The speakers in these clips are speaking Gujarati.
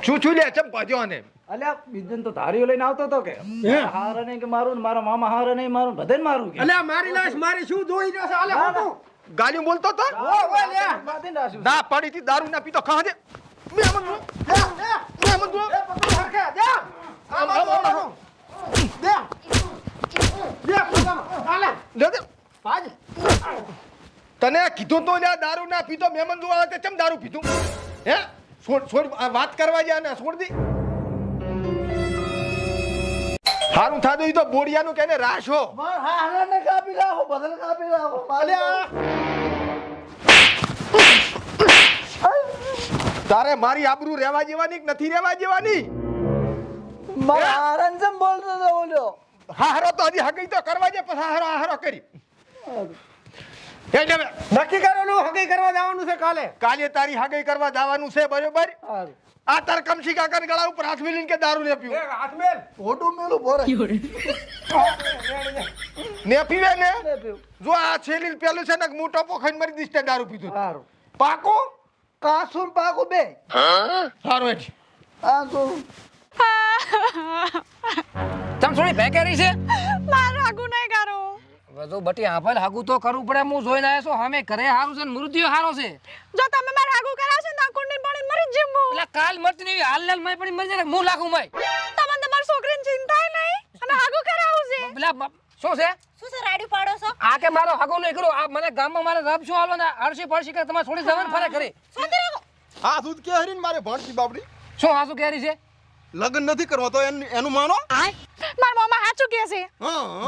શું લે ચમ પાજો ને અલ્યા બીજન તો ધારીઓ લઈને આવતો તો કે હારે નહીં કે મારું ને મારા મામા હારે નહીં મારું બધાને મારું કે અલ્યા મારી લાશ મારી શું જોઈ રહ્યો છે? અલ્યા ખોટું. ગાલી બોલતો તો ના પાડી થી દારૂ ના પીતો ખા દે મેમન તને કીધું તો લ્યા દારૂ ના પીતો મહેમાન જો આવે ચમ દારૂ પીધું હે છોડ વાત કરવા જાય ને છોડ દી હારું થાદું તો બોડિયાનું કેને રાશો હારાને કાપી લાવો બદલ કાપી લાવો તારે મારી આબરૂ રહેવા જેવાની કે નથી રહેવા જેવાની મારા હારાને જેમ બોલતો તો બોલ્યો હારો તો હજી હગઈ તો કરવા દે પછી હારો કરી નક્કી કરેલું હગી કરવા જવાનું છે કાલે. કાલે તારી હગઈ કરવા જવાનું છે બરોબર આ તાર કમસી કાકા ગળા ઉપર હાથ મિલીને કે દારૂ ને પીવું હાથ મેલ. ફોટો મેલું ભરે ને પીવે ને જો આ છેલી પેલું છે ને મોટો પોખણ મરી દીસ દારૂ પીધું સારું પાકો કાસુર પાકો બે સારું એઠ આ તો તમ થોડી ભેકેરી છે મારું હાગું નહીં કરો બધું બટી આપલ હાગું તો કરવું પડે. હું જોઈને આવ્યો છું અમે ઘરે હારું છે ને મૃત્યુ હારો છે. જો તમે મારું હાગું કરાવશો તો કુંડી પડીને મરી જ જમું. એટલે કાલ મરતી નહીં હાલ હાલ મય પડી મરી જાય હું લાખું મય તમને તમારી છોકરીની ચિંતા નહીં અને હાગું કરાવું છે. પેલા શું છે શું છે રાડી પાડો છો? આ કે મારો હાગું નહીં કરું આ મને ગામમાં મારે રબ શું હાલો ને અરસી પડશી કે તમારે થોડી જવાન ફરે કરે શાંતિ રાખો. આ દૂધ કે હરીને મારે ભણતી બાપડી શું હાસુ કેરી છે લગ્ન નથી કરવા તો એનું માનો મારા મામા સાચું કહે છે.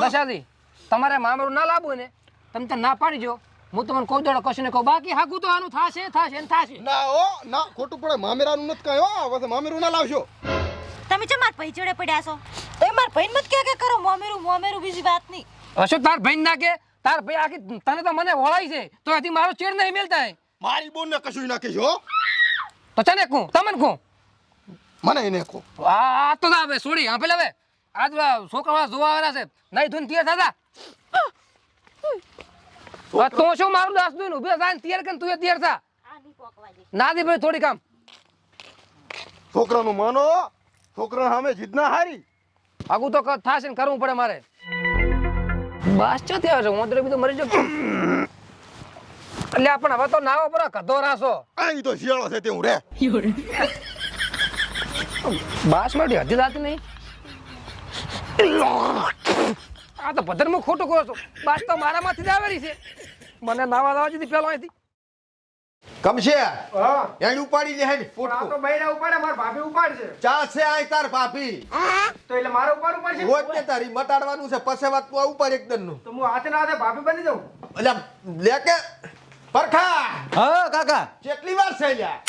દશાદી તમારે મામરું ના લાવવું ને તમે તો ના પાડી જો હું તમને કોઈ દોડો કશું ને કહું બાકી હાગું તો આનું થાશે ને થાશે ના ઓ ના ખોટું પડે મામેરાનું નથી કાંઈ હો હવે મામેરું ના લાવશો તમે ચમ માર ભાઈ જોડે પડ્યા છો તો માર ભાઈ મત કે કરો મોમેરું બીજી વાત નહીં. અશોક તાર ભાઈ ના કે તાર ભાઈ આખી તને તો મને વળાઈ છે તો હજી મારો ચેડ નહીં મેલતા હે મારી બોન ને કશું નાખીશ હો તો તને કહું તમને કહું મને એને કહો આ તો હવે છોડી હા પેલા હવે આજ છોકરા જોવા આવેલા છે નહીં ધૂન તિયર થતા તો શું મારું દાસ દુન ઉભે થાય તિયર કે તું તિયર થા ના દે ભાઈ થોડી કામ છોકરાનું માનો છોકરા સામે જીતના હારી આગું તો થાશે ને કરવું પડે મારે બસ ચો થયો છે હું બીજું મરી જતો એટલે પણ હવે તો નાવો પર કધો રાસો અહીં તો શિયાળો છે તે હું રે બાસ માટે હજી રાત નહીં આ તો પધર હું ખોટું કહું છું બાસ તો મારામાંથી જ આવેલી છે મને નાવા લાવા દીધી પેલો અહીંથી કમશે હા. એની ઉપાડી લે હેડ આ પોટકો તો બૈરા ઉપાડે માર ભાભી ઉપાડશે. ચા છે આય તાર ભાભી તો એટલે મારે ઉપાડવું પડશે. રોજ ને તારી મટાડવાનું છે પછી વાત તું આ ઉપર એકદમ નું તો હું હાથે ના હાથે ભાભી બની જાઉં. એટલે લે કે પરખા હા કાકા કેટલી વાર છે લ્યા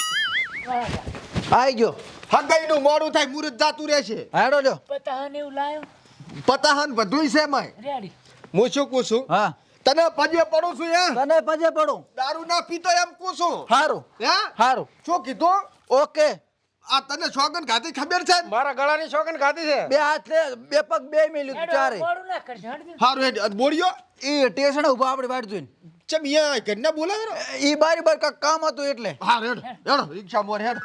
આઈ ગયો હગાઈનું મોડું થાય મુરત જાતું રહેશે હાડો લ્યો પતાહન બધુંય છે મય હું શું કહું છું હા તને પજે પડું છું હે તને પજે પડું દારૂ ના પીતો એમ કહું છું હારું હે હારું શું કીધું ઓકે આ તને સોગન ખાતી ખબર છે મારા ગળાની શોખન ખાધી છે. બે હાથ લે બે પગ બે મેલ્યું તું ચારે હારું હેડ બોલ્યો એ ટેશન ઉભા આપણે વાટ જોઈને ચમ યા ઘરના બોલાવે ને ઈ બારી બાર કાક કામ હતું એટલે હા હેડ હેડ રિક્ષા મોર હેડ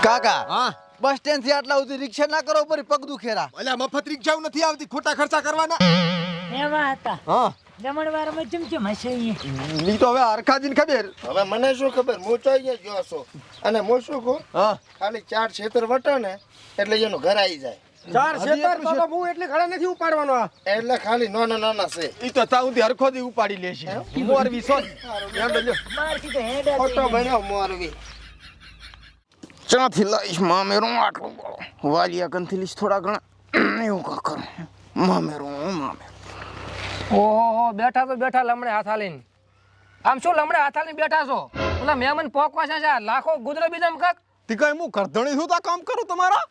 કાકા હા બસ સ્ટેન્ડ થી આટલા સુધી રિક્ષા ના કરો પરી પગ દુખેરા અલ્યા મફત રિક્ષાઓ નથી આવતી ખોટા ખર્ચા કરવાના એવા હતા હા જમણવારમાં ચમચમ હશે અહીંયા ઈ તો હવે હરખાજીને ખબર હવે મને શું ખબર હું તો અહીંયા ગયો છું અને હું શું કહું હા ખાલી 4 છેતર વટો ને એટલે એનું ઘર આવી જાય 4 છેતર તો હું એટલે ઘરે નથી ઉપાડવાનો આ. એટલે ખાલી નાના છે ઈ તો તાઉથી હરખોથી ઉપાડી લેશે મોર વિસો હેડ લ્યો મારથી તો હેડા ફોટો બનાવ મોરવી ચાથી લઈશ મામેરું આટલું બોલો વાલિયા કંથી લઈશ થોડા ઘણા એવું કા કરું મામેરું ઓહો બેઠા તો બેઠા લમણે હાથ હાલીને આમ શું લમણે હાથ હાલીને બેઠા છો ઓલા મહેમાન પોકવા છે લાખો ગુજરો બીજામ કાક તી કઈ હું કરધણી છું તા કામ કરું તમારા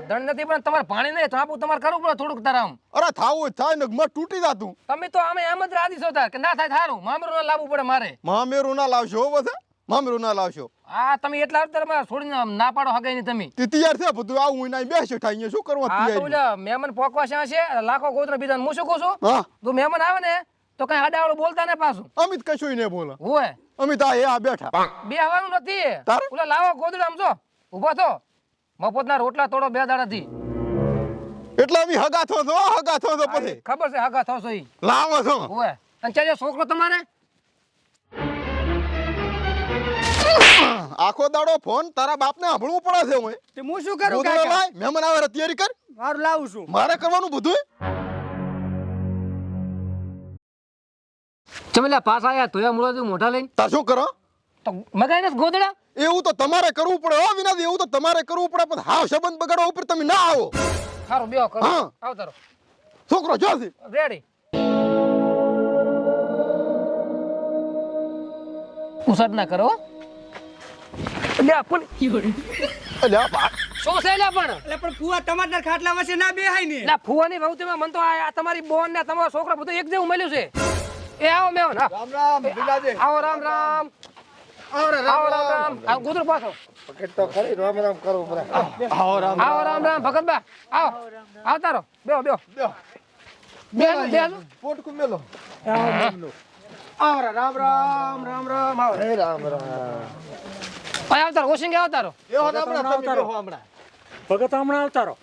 દંડ નથી પણ તમારે પાણી નહીં થાપું તમારે કરવું પડે થોડુંક તરામ અરે થાવું થાય ને મત તૂટી જાતું તમે તો આમે એમ જ રાજી છો તાર કે ના થાય થારું મામરું ના લાવવું પડે મારે મામેરું ના લાવશો હો બધે મામેરું ના લાવશો આ તમે એટલા અવતારમાં છોડીને ના પાડો હગાઈ ની તમે તે તૈયાર છે બધું આવું ના બેસે ઠાઈએ શું કરવા આ તો તૈયાર ઓલા મહેમાન પોકવા છે લાખો ગોત્ર બીજા હું શું કહું છું હા તો મહેમાન આવે ને તો કઈ આડાવાળું બોલતા ને પાછું. અમિત કશું નહીં બોલે. હોય અમિત આ બેઠા. બે આવવાનું નથી. તારે? ઓલા લાવો ગોદડા આમ જો ઊભો થો. મફતના રોટલા તોડો 2 દાડાથી. એટલે અમે હગા થો પછી ખબર છે હગા થશો ઈ. લાવો છો. હોય અને ચાલો છોકરો તમારે આખો દાડો ફોન તારા બાપને સાંભળવું પડે છે. હું તે હું શું કરું ગોદડો કાકા? લાય, મહેમાન આવે તૈયારી કર. મારું લાવું છું. મારે કરવાનું બધું. ચમેલા પાસ આયા તોયા મુળાથી મોઢા લઈને તાર શું કરો? તો મગાઈને જ ગોદડા. એવું તો તમારે કરવું પડે હો વિનાદી, એવું તો તમારે કરવું પડે, પણ હાવ સંબંધ બગાડવા ઉપર તમે ના આવો. સારું બેહો કરો. હા. આવતારો છોકરો જોશે. રેડી. ઉસાડ ના કરો. લે પણ અલ્યા બા, શું છે લે પણ એટલે પણ ફુવા ટમાટર ખાટલા વચ્ચે ના બેહાય ને. લે ફુવાની વહુ તમે મન તો આ તમારી બોન ને તમારો છોકરો બધું એક જેવું મળ્યું છે. એ આવો મેવન. હા રામ રામ વિનાદી. આવો રામ રામ. આવો રામ રામ. આ ગોદર પાછો. તો ખરી રામ રામ કરો બરા. આવો રામ આવો રામ રામ ભગતબા. આવો આવતારો બેહો બેહો બેહો. પોટકું મેલો. આવરા રામ રામ રામ રામ આવો. હે રામ રામ. ભાઈ આવતારો ઓશિંગે આવતારો. એવો રામ રામ તમે બેહો હમણાં. ભગત હમણાં આવતારો.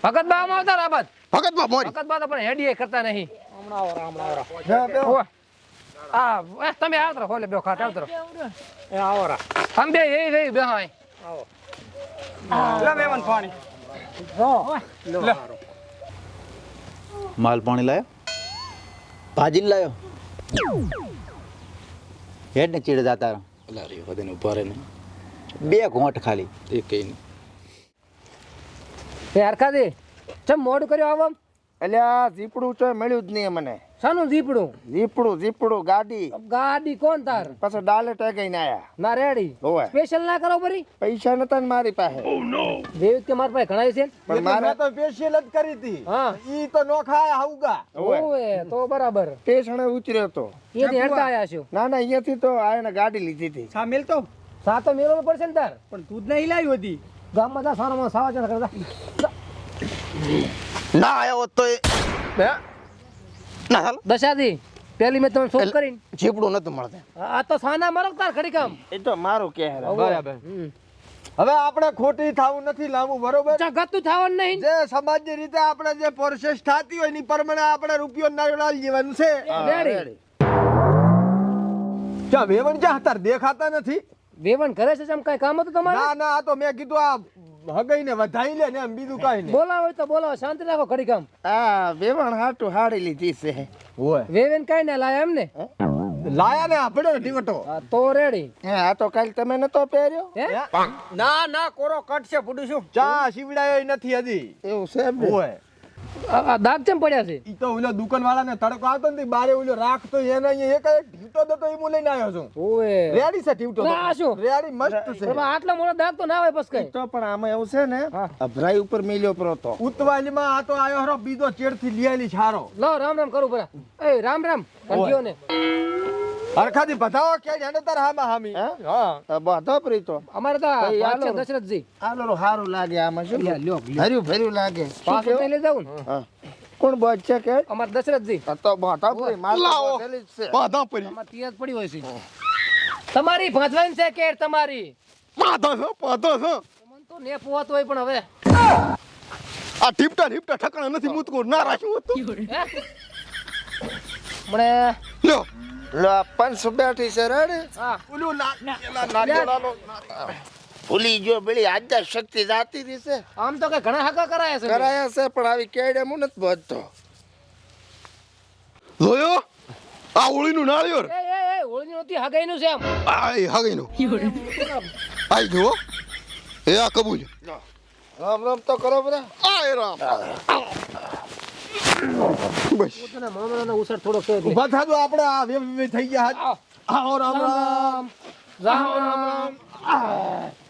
ભગતબા આમ આવતારો આબાદ. ભગત બા મોરી. ભગતબા તો પણ હેડીએ કરતા નહીં. હા બેહો. ઓય. આ તમે આવતારો હોલે બેહો ખાટ આવતારો. એ આવરા. આમ બે એ બે હાય. લે મહેમાન પાણી. માલ પાણી લાયો, ભાજી લાયો, હેડ ને ચીડે જાતા અલા રે વધે ને ઉભા રહે ને 2 ઘોંટ ખાલી એક કઈ નહીં. એ હરખાદી ચમ મોડું કર્યો આવો. અલ્યા ઝીપડું ચોય મળ્યું જ નહીં મને. શાનું જીપડું? ઝીપડું ગાડી ગાડી કોણ તાર? પાછો ડાલે ટેકાઈને આયા. ના રેડી. હોવે. સ્પેશિયલ ના કરો બરી. પૈસા નતા ને મારી પાસે. દેવી કે માર પાસે ઘણા છે. પણ મારે તો સ્પેશિયલ જ કરી હતી. હા ઈ તો નો ખાય હાઉગા. ઓએ તો બરાબર. સ્ટેશને ઉતર્યો તો. અહીંયાથી હેડતા આયા છો. ના અહીંયાથી તો આને ગાડી લીધી હતી. સામેલ તો સાતો મેળવવો પડશે ને તાર. પણ દૂધ નહીં લાવ્યું હતી. ગામમાં જા સારામાં સાવા જણા કરતા. ના આયો હોત તો ના હાલ દશાદી પેલી મેં તમને શોધ કરીને ઝીપડું નતું મળતું. આ તો સાના મરક તાર ખડી કામ. એ તો મારું કે બરાબર. હવે આપણે ખોટી થાવું નથી લાવવું, બરોબર? ગતું થવાનું નહીં. જે સમાજની રીતે આપણે જે પ્રોસેસ થતી હોય ની પ્રમાણે આપણે રૂપિયો નાળિયેર લેવાનું છે. રેડી. ક્યાં વેવણ ક્યાં હતા દેખાતા નથી? વેવણ કરે છે જેમ કઈ કામ હતું તમારે? ના ના, આ તો મેં કીધું આ હગાઈને વધાઈ લે ને એમ, બીજું કાઈ નહીં. બોલાવો હોય તો બોલાવો, શાંતિ રાખો ખડી કામ. આ વેવણ હાટું હાડી લીધી છે. હોય વેવેન કઈ ના લાયા એમ ને? લાયા ને આપણે ટીવટો. હા, તો રેડી. હે આ તો કાલ તમે નતો પહેર્યો. હે? ના ના કોરો કટ છે ફૂડું શું. ચા શીવડાયો નથી હજી. એવું છે એમ ને? હોય આ દાગ ચમ પડ્યા છે? ઈ તો ઓલો દુકાનવાળાને તડકો આવતો ને બારે ઓલો રાખતો એને અહીંયા એક ઢીવટો દતો ઈ હું લઈને આવ્યો છું. ઓએ. રેડી છે ઢીવટો તો. ના, શું? રેડી મસ્ત છે. પણ આટલા મોટા દાગ તો ના હોય બસ કઈ. તો પણ આમાં એવું છે ને અભરાઈ ઉપર મિલ્યો પરો તો. ઉતવાલીમાં આ તો આયો હરો બીજો ચેડથી લીયાલી છારો. લો રામ રામ કરું પરા. એ રામ રામ કંઠીઓ ને. હરખાથી બતાવો કે જાણે તાર હામાં હામી. હા બધો પરી તો અમારે તો ભાઈ, વાત છે હાલો. દશરથજી. આલો સારું લાગે આમાં શું લ્યો, હર્યું ભર્યું લાગે. પાસ લઈ જાવ ને. હા. કોણ બોજ છે કે અમારે દશરથજી. આ તો બધો પરી માલ લાવો. તો બધેલી જ છે. બાધા પડી. અમારે તિયાજ પડી હોય છે. તમારી ભાંજવાની છે કે તમારી? બાધા છે મન તો ને પોવાતો હોય પણ હવે આ ટીપટા ઠકણા નથી મૂતકો ના રાખ્યું હતું. મને લ્યો લો આ પંચ બેઠી છે રેડી. હા ઓલું નારિયેળાનો ભૂલી ગયો બેલી આજા શક્તિ જાતી રહી છે. આમ તો કે ઘણા હકા કરાયા છે. કરાયા છે પણ આવી કેડે હું નથી બધતો. જોયો આ ઓળીનું નાળિયેર. એ હોળની નહોતી હગાઈનું છે આમ. આય હગીનું આઈ જો એ આ કબૂલ. રામ રામ તો કરો બધા. આય રામ બસ પોતાના મામલાનો ઉસર થોડો છે એટલે. ઉભા થાજો આપણે આ વે થઈ ગયા. આવો રામ રામ રામ રામ.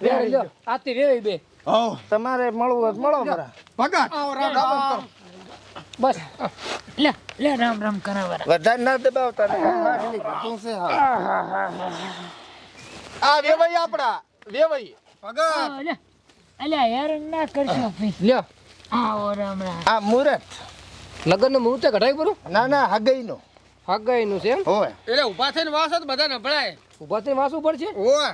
વેવી લ્યો આતી વેવી બે. આવો તમારે મળવું હોય તો મળો મારા. ભગત આવો રામ રામ. બસ લે રામ રામ કરાવરા. વધારે ના દબાવતા ને માછલી ઘટું છે હા. આ વેવાઈ આપડા વેવાઈ ભગત લે અલ્યા યાર ના કરશો ભાઈ. લ્યો આવો રામ રામ. આ મુરત લગ્નનું મુહૂર્ત કઢાઈ કરું. ના ના હગઈનો. હગાઈનું છે એમ ઓય એટલે ઊભા થઈને વાસો તો બધા નભળાય. ઊભા થઈને વાંચવું પડશે ઓય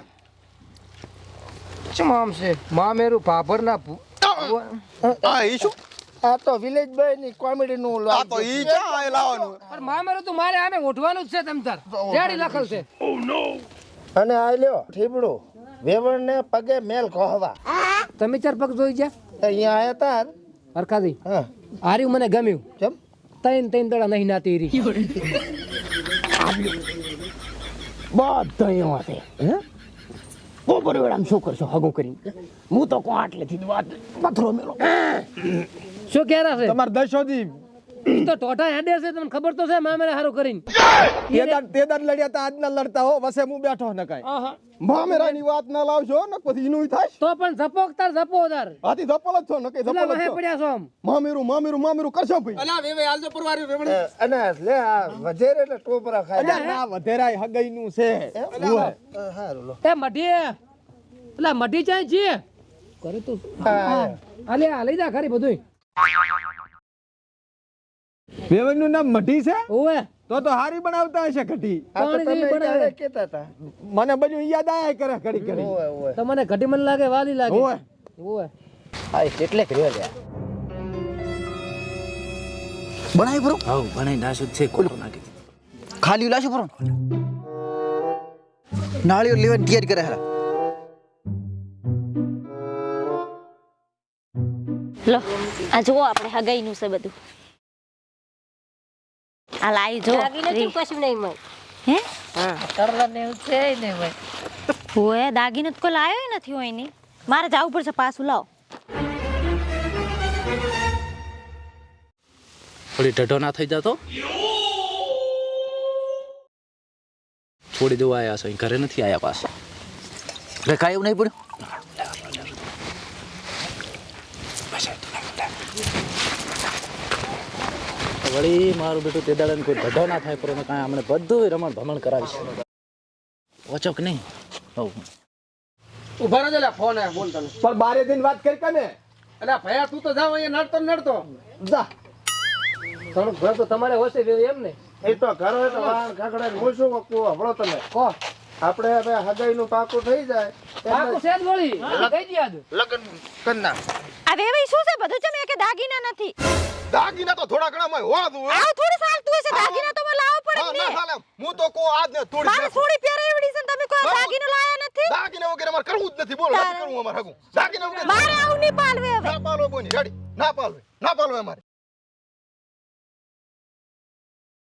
ચમ આમ છે મામેરું ભાભરના આ ઈ શું આ તો વિલેજ બોય ની કોમેડી નું આ તો ઈ ક્યાં આય લાવવાનું પણ મામેરું તો મારે આમે ઓઢવાનું જ છે તમ તાર રેડી લખલ છે અને આ લ્યો ઠીબડું વેવણ ને પગે મેલ કહવા તમે ચાર પગ જોઈ ગયા અહીંયા આયા તાર હરખાજી હા હાર્યું મને ગમ્યું કેમ ત્રણ દડા નહીં નાતી રી બધા એવા છે હે બપોર વેળામાં શું કરશો હગું કરીને હું તો કો આટલેથી વાત પથરો મેલો શું કહેરા છે તમારે દશોથી ઈ તો ટોટા હેડે છે તમને ખબર તો છે મામેરે હારું કરીને તે દાન લડ્યા તા આજના લડતા હો વસે હું બેઠો ન કાઈ મામેરાની વાત ના લાવશો ને પછી ઈનું થાય તો પણ ઝપોક તાર ઝપો તાર હાથી ધપલ જ છો ન કઈ પેલા ધપલ વાહે જ છો પડ્યા છો આમ મામેરું કરશો ભાઈ અલા વેવે હાલ તો પરવારી રેવણ અને લે આ વધેર એટલે ટોપરા ખાય અલ્યા ના વધેરાય હગાઈનું છે હારું લો એ મઢી પેલા મઢી ચાય છે કરે તો આલે આ લઈ જા ખરી બધું વેવણનું નામ મઢી છે ઓવે તો હારી બનાવતા હશે ઘટી આ તો પાણી તમે જેવી બનાવે. ક્યારે કહેતા હતા મને બધું યાદ આયા કરે ઘડી ઘડી ઓય ઓય તમને ઘટી મને લાગે વાલી લાગે ઓય ઓવે હા કેટલે કર્યો લે બનાવી બરો હા ભણાઈ નાશું છે કોલો નાખી ખાલી લાશું બરો નાળીઓ લેવાની તૈયારી કરે હારા લો આ જુઓ આપણે હગાઈનું છે બધું આ લાઈ જો કશું નહીં મળે હે કરવા ને એવું છે ને ભાઈ હોય દાગીનો તો કોઈ લાયો નથી હોય ની મારે જવું પડશે પાછું લાવો થોડી ઢઢો ના થઈ જતો છોડી દેવા આયા છો અહીં ઘરે નથી આયા પાછા એટલે કાંઈ એવું નહીં પડ્યું વળી મારું બેટું તે દાડાને કોઈ ઢઢો ના થાય પણ કાંઈ હમણાં બધું રમણ ભમણ કરાવીશ ઓચો કે નહીં હવ ઉભા રહેજો લે ફોન આયા બોલ તને પણ બારે દિન વાત કરી કને અલા ભયા તું તો જાવ અહીંયા નડતો જા થોડુંક ઘર તો તમારે હશે એમ ને એ તો ઘર હોય તો વાહન ખાખડા હું શું કહું હમણો તમે કો આપણે હવે હગાઈનું પાકું થઈ જાય પાકું છે જ વળી કહી દિયા જ લગન કરના આ વેવાઈ શું છે બધું ચમે કે દાગીના નથી દાગીના તો થોડા ઘણા માં હોવા દઉં આવ થોડું ચાલતું હશે દાગીના તો મને લાવવો પડે હા ને ના ચાલે હું તો કો આજ ને થોડી મારે થોડી પહેરેવડી છે ને તમે કોઈ દાગીનો લાયા નથી દાગીના વગેરે મારે કરવું જ નથી બોલો નથી કરવું અમારે હગું દાગીના વગેરે મારે આવું નહીં પાલવે હવે ના પાલવે બોની રેડી ના પાલવે અમારે